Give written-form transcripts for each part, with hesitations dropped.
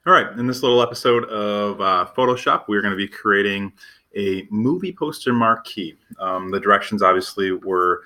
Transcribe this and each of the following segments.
All right, in this little episode of Photoshop, we're going to be creating a movie poster marquee. The directions obviously were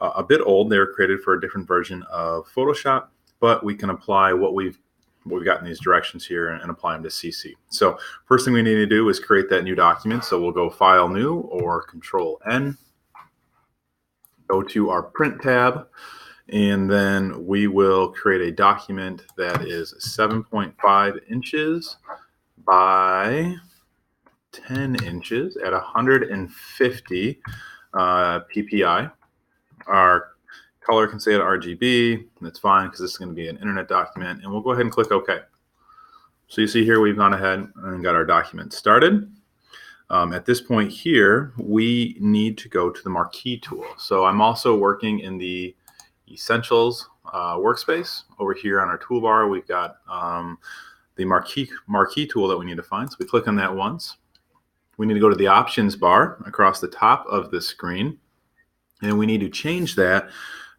a bit old. They were created for a different version of Photoshop, but we can apply what we've got in these directions here and apply them to CC. So first thing we need to do is create that new document. So we'll go File New or Control N, go to our Print tab, and then we will create a document that is 7.5 inches by 10 inches at 150 ppi. Our color can say at RGB. That's fine because this is going to be an internet document, and we'll go ahead and click OK. So you see here we've gone ahead and got our document started. At this point here, we need to go to the marquee tool. So I'm also working in the Essentials workspace. Over here on our toolbar, we've got the marquee tool that we need to find. So we click on that once. We need to go to the options bar across the top of the screen, and we need to change that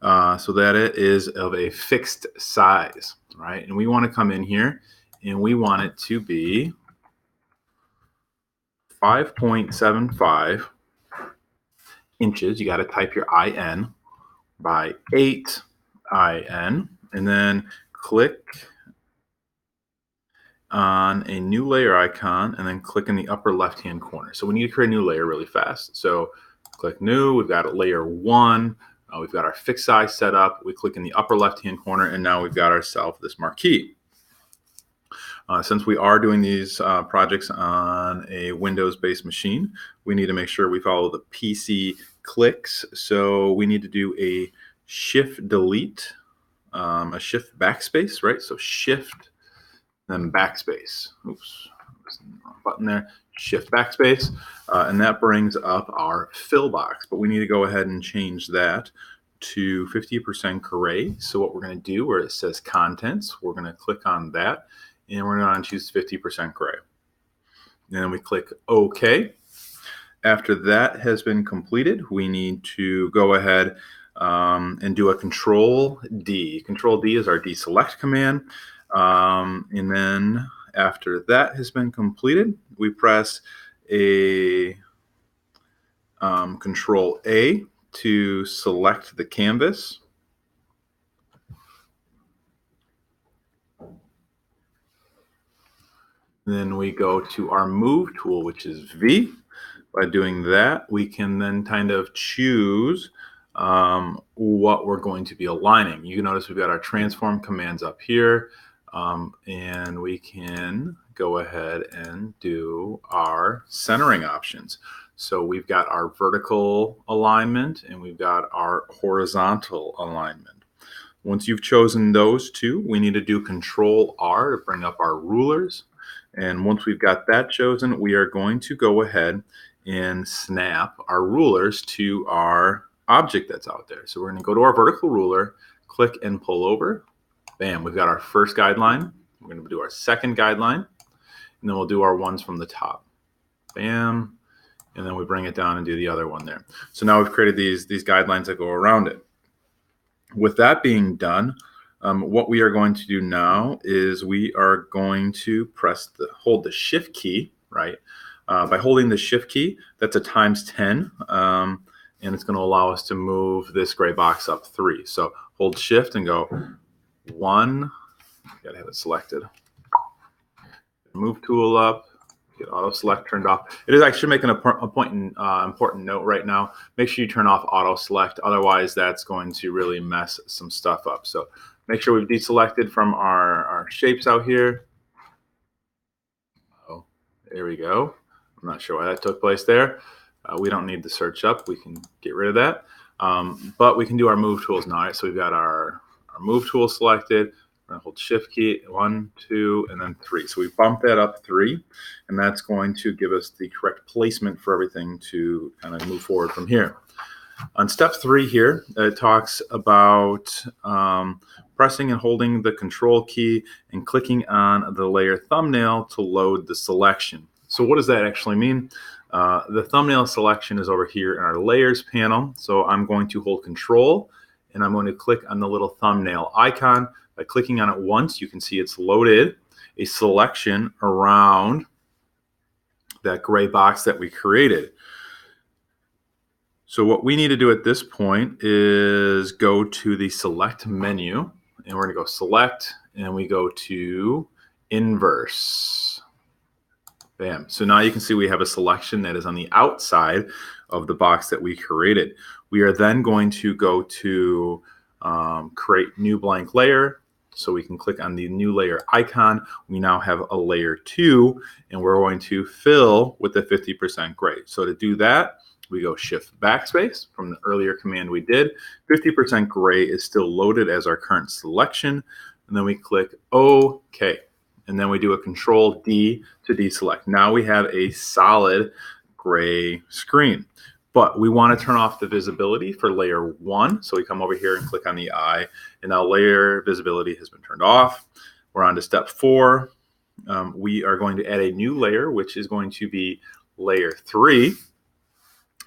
so that it is of a fixed size, right? And we want to come in here and we want it to be 5.75 inches. You got to type your IN by 8 IN, and then click on a new layer icon and then click in the upper left hand corner. So we need to create a new layer really fast. So click new, we've got layer 1, we've got our fixed size set up, we click in the upper left hand corner, and now we've got ourselves this marquee. Since we are doing these projects on a Windows-based machine, we need to make sure we follow the PC clicks. So we need to do a Shift Delete, a Shift Backspace, right? So Shift, then Backspace. Oops, wrong button there. Shift Backspace, and that brings up our fill box. But we need to go ahead and change that to 50% gray. So what we're going to do, where it says Contents, we're going to click on that, and we're going to choose 50% gray. And then we click OK. After that has been completed, we need to go ahead and do a Control D. Control D is our deselect command. And then after that has been completed, we press a Control A to select the canvas. Then we go to our Move tool, which is V. By doing that, we can then kind of choose what we're going to be aligning. You can notice we've got our transform commands up here, and we can go ahead and do our centering options. So we've got our vertical alignment and we've got our horizontal alignment. Once you've chosen those two, we need to do Control R to bring up our rulers. And once we've got that chosen, we are going to go ahead and snap our rulers to our object that's out there. So we're going to go to our vertical ruler, click and pull over. Bam, we've got our first guideline. We're going to do our second guideline, and then we'll do our ones from the top. Bam, and then we bring it down and do the other one there. So now we've created these guidelines that go around it. With that being done, what we are going to do now is we are going to hold the Shift key, right? By holding the Shift key, that's a ×10, and it's going to allow us to move this gray box up 3. So hold Shift and go 1. Got to have it selected. Move tool up. Get auto select turned off. It is actually making an important note right now. Make sure you turn off auto select, otherwise that's going to really mess some stuff up. So make sure we've deselected from our shapes out here. Oh, there we go. I'm not sure why that took place there. We don't need the search up. We can get rid of that. But we can do our move tools now. Right? So we've got our move tool selected. We're going to hold Shift key, 1, 2, and then 3. So we bump that up 3, and that's going to give us the correct placement for everything to kind of move forward from here. On step 3 here, it talks about pressing and holding the Control key and clicking on the layer thumbnail to load the selection. So what does that actually mean? The thumbnail selection is over here in our layers panel. So I'm going to hold Control, and I'm going to click on the little thumbnail icon. By clicking on it once, you can see it's loaded. a selection around that gray box that we created. So what we need to do at this point is go to the select menu, and we're going to go select, and we go to inverse. Bam. So now you can see we have a selection that is on the outside of the box that we created. We are then going to go to create new blank layer. So we can click on the new layer icon. We now have a layer 2, and we're going to fill with the 50% gray. So to do that, we go shift backspace from the earlier command we did. 50% gray is still loaded as our current selection. And then we click OK. And then we do a Control D to deselect. Now we have a solid gray screen. But we want to turn off the visibility for layer 1. So we come over here and click on the eye. And now layer visibility has been turned off. We're on to step 4. We are going to add a new layer, which is going to be layer 3.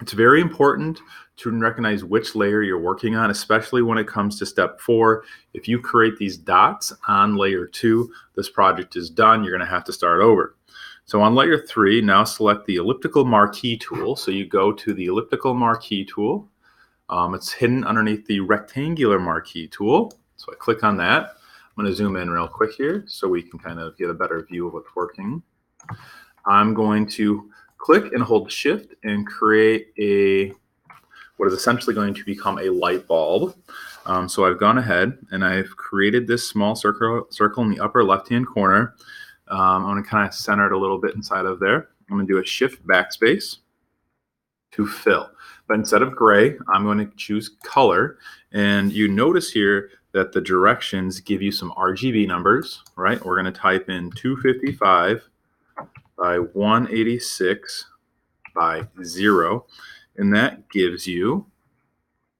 It's very important to recognize which layer you're working on, especially when it comes to step 4. If you create these dots on layer 2, this project is done. You're going to have to start over. So on layer 3, now select the elliptical marquee tool. So you go to the elliptical marquee tool. It's hidden underneath the rectangular marquee tool. So I click on that. I'm going to zoom in real quick here so we can kind of get a better view of what's working. I'm going to click and hold shift and create what is essentially going to become a light bulb. So I've gone ahead and I've created this small circle in the upper left-hand corner. I'm going to kind of center it a little bit inside of there. I'm going to do a shift backspace to fill. But instead of gray, I'm going to choose color. And you notice here that the directions give you some RGB numbers, right? We're going to type in 255 by 186 by 0, and that gives you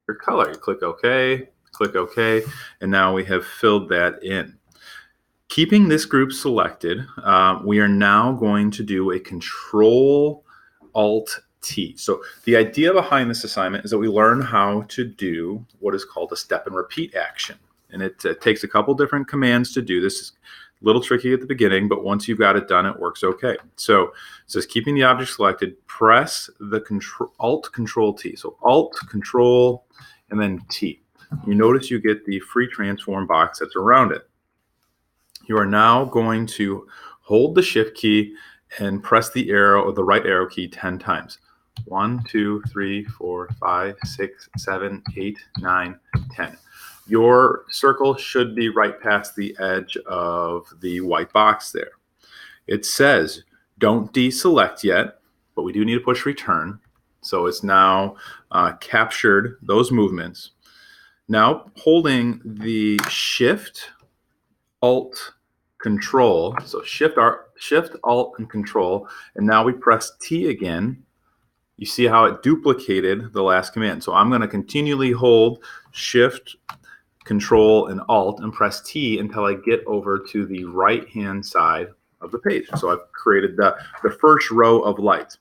your color. You click OK, and now we have filled that in. Keeping this group selected, we are now going to do a Control-Alt-T. So the idea behind this assignment is that we learn how to do what is called a step and repeat action. And it takes a couple different commands to do this. It's a little tricky at the beginning, but once you've got it done, it works okay. So it says keeping the object selected, press the Alt-Control-T. So Alt, Control, and then T. You notice you get the free transform box that's around it. You are now going to hold the shift key and press the arrow or the right arrow key 10 times. 1, 2, 3, 4, 5, 6, 7, 8, 9, 10. Your circle should be right past the edge of the white box there. It says don't deselect yet, but we do need to push return. So it's now captured those movements. Now holding the shift, Alt, Control, so shift, Alt, and Control, and now we press T again. You see how it duplicated the last command. So I'm going to continually hold shift, Control, and Alt and press T until I get over to the right-hand side of the page. So I've created the first row of lights.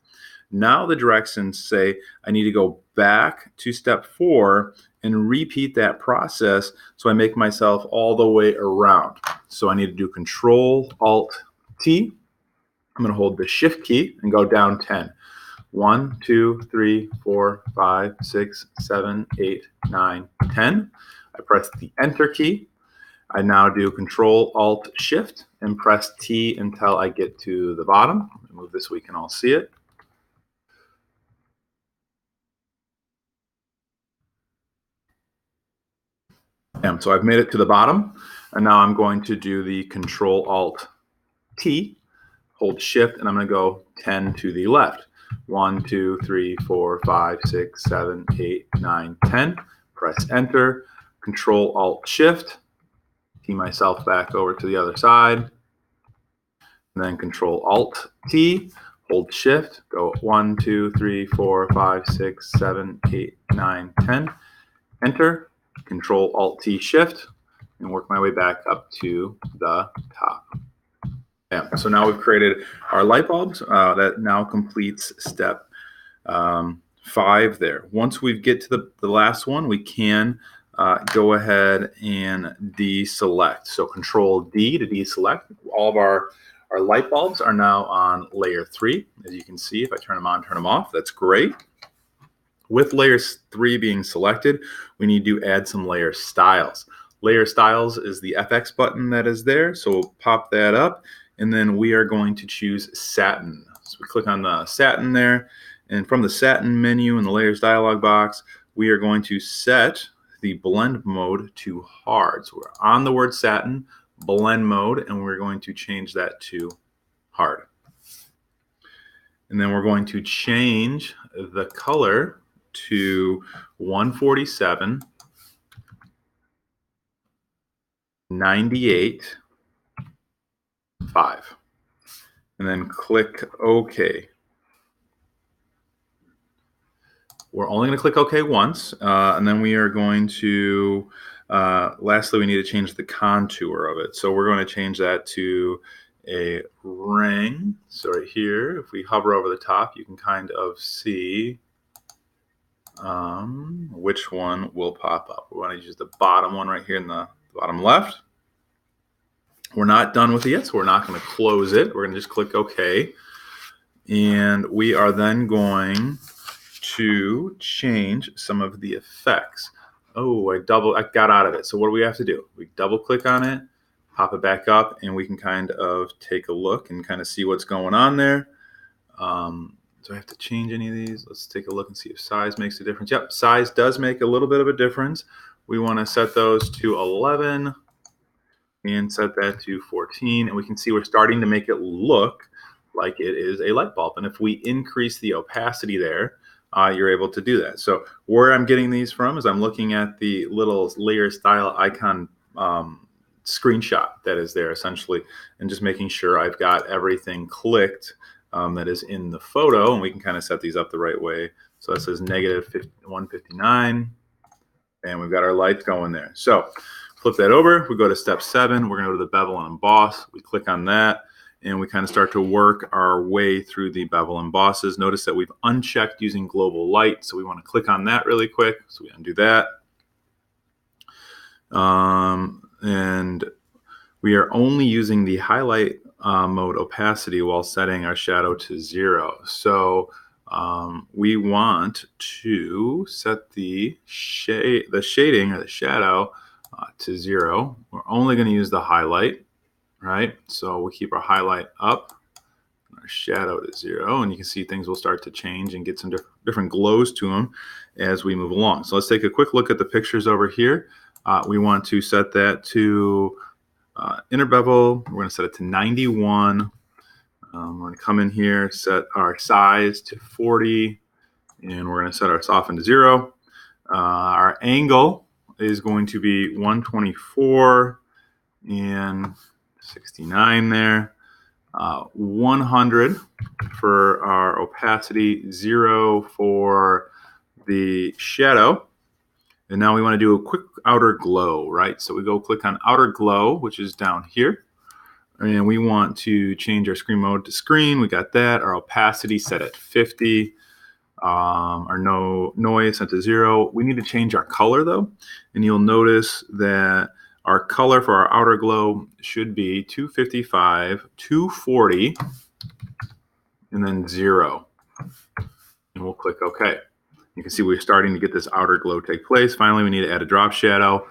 Now the directions say I need to go back to step 4 and repeat that process so I make myself all the way around. So I need to do Control, Alt, T. I'm going to hold the Shift key and go down 10. 1, 2, 3, 4, 5, 6, 7, 8, 9, 10. I press the Enter key. I now do Control, Alt, Shift, and press T until I get to the bottom. Let me move this so we can all see it. So I've made it to the bottom, and now I'm going to do the Control, Alt, T, hold Shift, and I'm going to go 10 to the left. 1, 2, 3, 4, 5, 6, 7, 8, 9, 10. Press Enter, Control, Alt, Shift, T myself back over to the other side, and then Control, Alt, T, hold Shift, go 1, 2, 3, 4, 5, 6, 7, 8, 9, 10. Enter, Control, Alt, T, Shift, and work my way back up to the top. So now we've created our light bulbs. That now completes step 5 there. Once we get to the last one, we can go ahead and deselect. So Control D to deselect. All of our light bulbs are now on layer 3. As you can see, if I turn them on, turn them off, that's great. With layer 3 being selected, we need to add some layer styles. Layer styles is the FX button that is there, so we'll pop that up, and then we are going to choose satin. So we click on the satin there, and from the satin menu in the layers dialog box, we are going to set the blend mode to hard. So we're on the word satin, blend mode, and we're going to change that to hard. And then we're going to change the color to 147, 98, 5. And then click OK. We're only going to click OK once, and then we are going to, lastly, we need to change the contour of it. So we're going to change that to a ring. So right here, if we hover over the top, you can kind of see which one will pop up. We want to use the bottom one right here in the bottom left. We're not done with it yet, so we're not going to close it. We're going to just click OK. And we are then going to change some of the effects. Oh, I got out of it. So what do we have to do? We double click on it, pop it back up, and we can kind of take a look and kind of see what's going on there. Do I have to change any of these? Let's take a look and see if size makes a difference. Yep, size does make a little bit of a difference. We want to set those to 11 and set that to 14. And we can see we're starting to make it look like it is a light bulb. And if we increase the opacity there, you're able to do that. So where I'm getting these from is I'm looking at the little layer style icon screenshot that is there essentially, and just making sure I've got everything clicked that is in the photo, and we can kind of set these up the right way. So that says negative 159, and we've got our lights going there. So flip that over, we go to step 7, we're going to go to the bevel and emboss. We click on that, and we kind of start to work our way through the bevel and embosses. Notice that we've unchecked using global light, so we want to click on that really quick. So we undo that. And we are only using the highlight mode opacity while setting our shadow to 0. So we want to set the shading or the shadow to 0. We're only going to use the highlight, right? So we'll keep our highlight up, our shadow to 0, and you can see things will start to change and get some different glows to them as we move along. So let's take a quick look at the pictures over here. We want to set that to inner bevel. We're going to set it to 91. We're going to come in here, set our size to 40, and we're going to set our soften to 0. Our angle is going to be 124 and 69 there. 100 for our opacity, 0 for the shadow. And now we want to do a quick outer glow, right? So we go click on outer glow, which is down here. And we want to change our screen mode to screen. We got that. Our opacity set at 50. Our noise set to 0. We need to change our color though. And you'll notice that our color for our outer glow should be 255, 240, and then 0. And we'll click OK. You can see we're starting to get this outer glow take place. Finally, we need to add a drop shadow.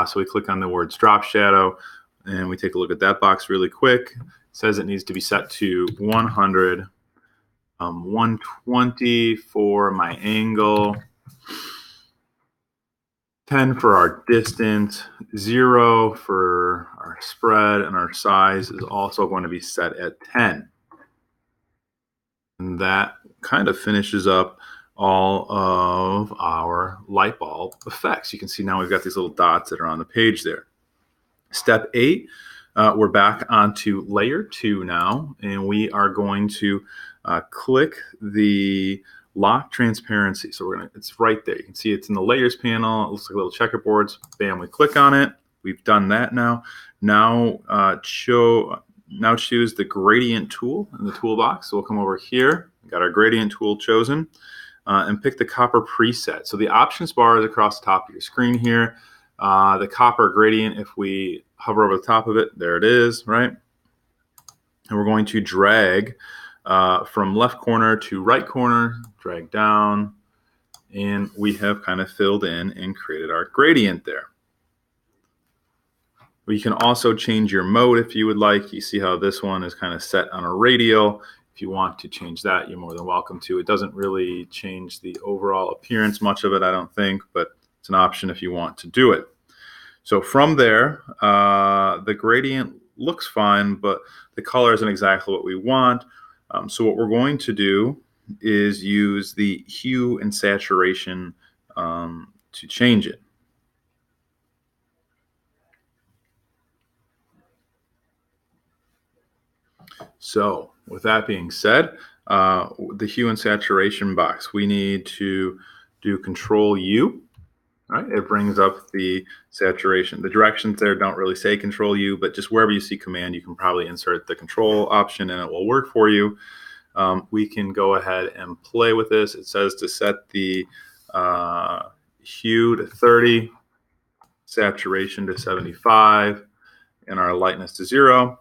So we click on the words drop shadow, and we take a look at that box really quick. It says it needs to be set to 100, 120 for my angle, 10 for our distance, 0 for our spread, and our size is also going to be set at 10. And that kind of finishes up all of our light bulb effects. You can see now we've got these little dots that are on the page there. Step 8, we're back onto layer 2 now, and we are going to click the lock transparency. So it's right there. You can see it's in the layers panel. It looks like little checkerboards. Bam, we click on it. We've done that now. Now choose the gradient tool in the toolbox. So we'll come over here. We've got our gradient tool chosen. and pick the copper preset. So the options bar is across the top of your screen here. The copper gradient, if we hover over the top of it, there it is, right? And we're going to drag from left corner to right corner, drag down, and we have kind of filled in and created our gradient there. You can also change your mode if you would like. You see how this one is kind of set on a radial. If you want to change that, you're more than welcome to. It doesn't really change the overall appearance much of it, I don't think, but it's an option if you want to do it. So from there, the gradient looks fine, but the color isn't exactly what we want. So what we're going to do is use the hue and saturation to change it. So with that being said, the hue and saturation box, we need to do Control U. Right, it brings up the saturation. The directions there don't really say Control U, but just wherever you see Command, you can probably insert the control option and it will work for you. We can go ahead and play with this. It says to set the hue to 30, saturation to 75, and our lightness to 0.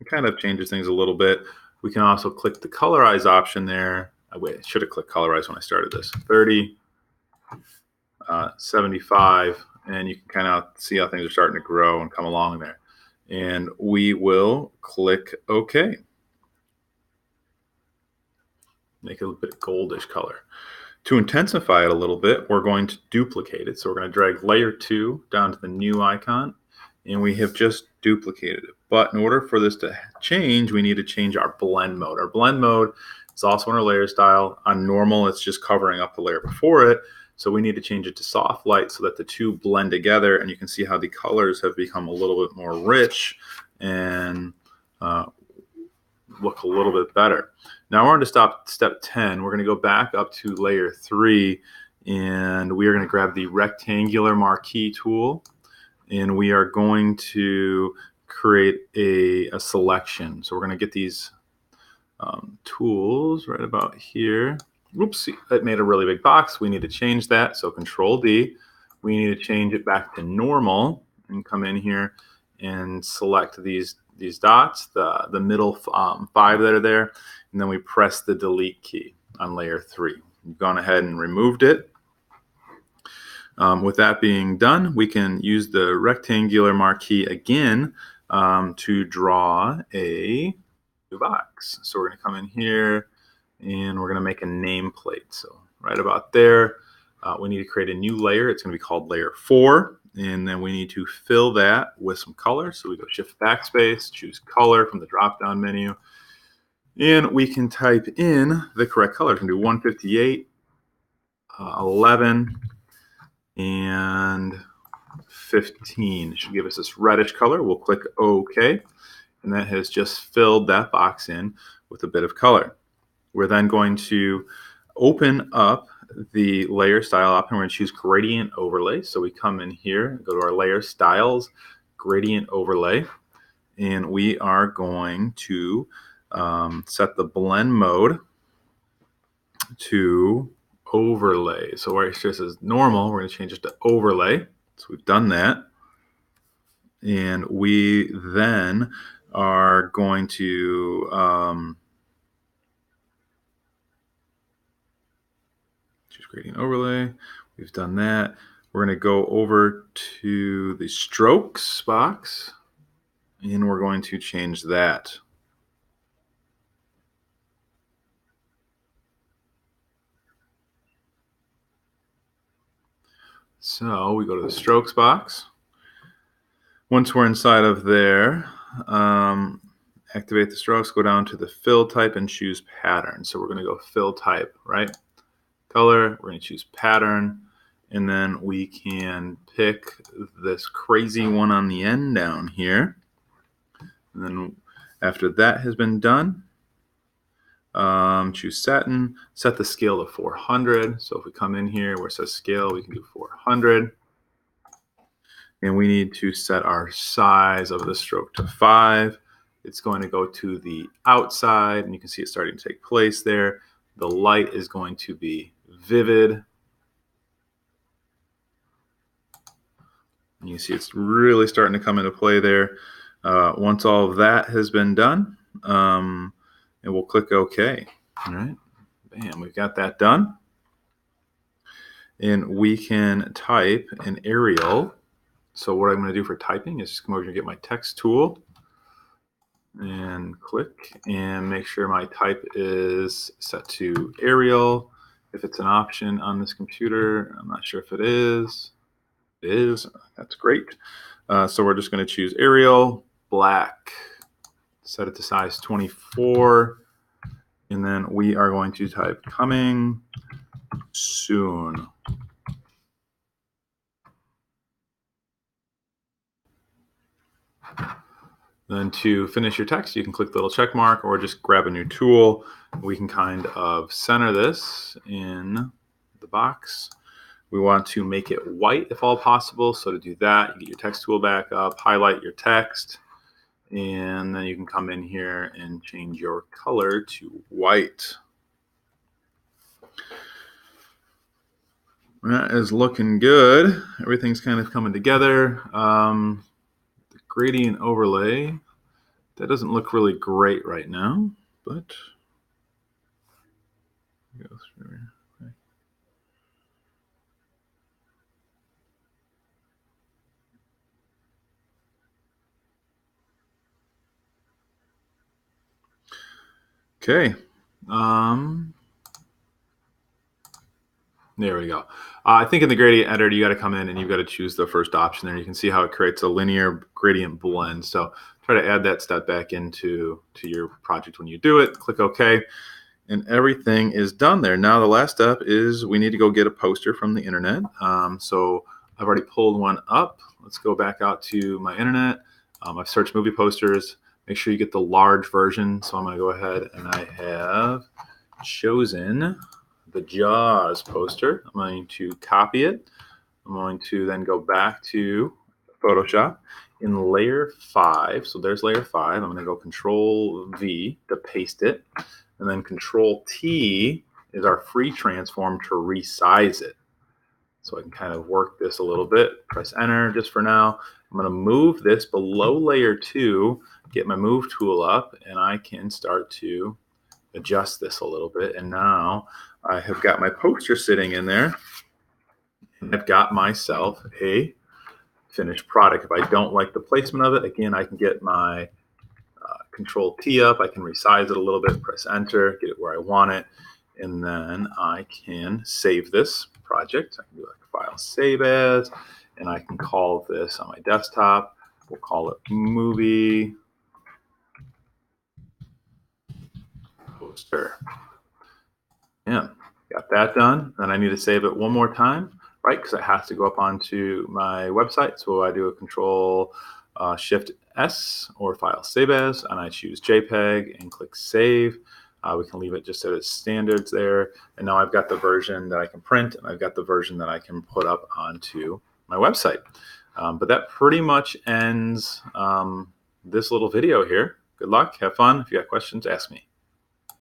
It kind of changes things a little bit. We can also click the colorize option there. Wait, I should have clicked colorize when I started this. 30, 75, and you can kind of see how things are starting to grow and come along there. And we will click OK. Make it a bit goldish color. To intensify it a little bit, we're going to duplicate it. So we're going to drag layer 2 down to the new icon, and we have just duplicated it. But in order for this to change, we need to change our blend mode. Our blend mode is also in our layer style. On normal, it's just covering up the layer before it. So we need to change it to soft light so that the two blend together, and you can see how the colors have become a little bit more rich and look a little bit better. Now we're on to step 10. We're going to go back up to layer 3, and we are going to grab the rectangular marquee tool, and we are going to create a selection. So we're going to get these tools right about here. Oops, it made a really big box. We need to change that. So Control D. We need to change it back to normal and come in here and select these dots, the middle 5 that are there, and then we press the delete key on layer 3. We've gone ahead and removed it. With that being done, we can use the rectangular marquee again to draw a new box. So we're going to come in here and we're going to make a nameplate. So right about there, we need to create a new layer. It's going to be called layer 4. And then we need to fill that with some color. So we go Shift Backspace, choose color from the drop-down menu. And we can type in the correct color. We can do 158, 11, and 15. It should give us this reddish color. We'll click OK. And that has just filled that box in with a bit of color. We're then going to open up the layer style option. We're going to choose gradient overlay. So we come in here, go to our layer styles, gradient overlay, and we are going to set the blend mode to overlay. So where it just says normal, we're going to change it to overlay. So we've done that. And we then are going to choose gradient overlay. We've done that. We're going to go over to the strokes box, and we're going to change that. So we go to the strokes box. Once we're inside of there, activate the strokes, go down to the fill type and choose pattern. So we're going to go fill type, right? Color, we're going to choose pattern, and then we can pick this crazy one on the end down here. And then after that has been done, choose satin, set the scale to 400. So if we come in here where it says scale, we can do 400. And we need to set our size of the stroke to 5. It's going to go to the outside, and you can see it starting to take place there. The light is going to be vivid. You see it's really starting to come into play there. Once all of that has been done, and we'll click OK. All right, bam, we've got that done. And we can type an Arial. So what I'm going to do for typing is just come over here and get my text tool and click and make sure my type is set to Arial. If it's an option on this computer, I'm not sure if it is. It is. That's great. So we're just going to choose Arial, black, set it to size 24, and then we are going to type coming soon. Then to finish your text, you can click the little check mark or just grab a new tool. We can kind of center this in the box. We want to make it white if all possible. So to do that, you get your text tool back up, highlight your text, and then you can come in here and change your color to white. That is looking good. Everything's kind of coming together. The gradient overlay, that doesn't look really great right now, but go through. Okay. There we go. I think in the gradient editor, you got to come in and you've got to choose the first option there. You can see how it creates a linear gradient blend. So try to add that step back into your project when you do it. Click OK. And everything is done there. Now the last step is we need to go get a poster from the internet. So I've already pulled one up. Let's go back out to my internet. I've searched movie posters. Make sure you get the large version. So I'm going to go ahead and I have chosen the Jaws poster. I'm going to copy it. I'm going to then go back to Photoshop in layer 5. So there's layer 5. I'm going to go Control V to paste it. And then Control T is our free transform to resize it. So I can kind of work this a little bit. Press Enter just for now. I'm going to move this below layer 2, get my move tool up, and I can start to adjust this a little bit. And now I have got my poster sitting in there. And I've got myself a finished product. If I don't like the placement of it, again, I can get my Control T up. I can resize it a little bit, press Enter, get it where I want it. And then I can save this project. I can do like a file save as, and I can call this on my desktop. We'll call it movie poster. Yeah, got that done. Then I need to save it one more time, right? Because it has to go up onto my website. So I do a Control Shift S or file save as, and I choose JPEG and click save. We can leave it just at its standards there. And now I've got the version that I can print, and I've got the version that I can put up onto my website. But that pretty much ends this little video here. Good luck. Have fun. If you got questions, ask me.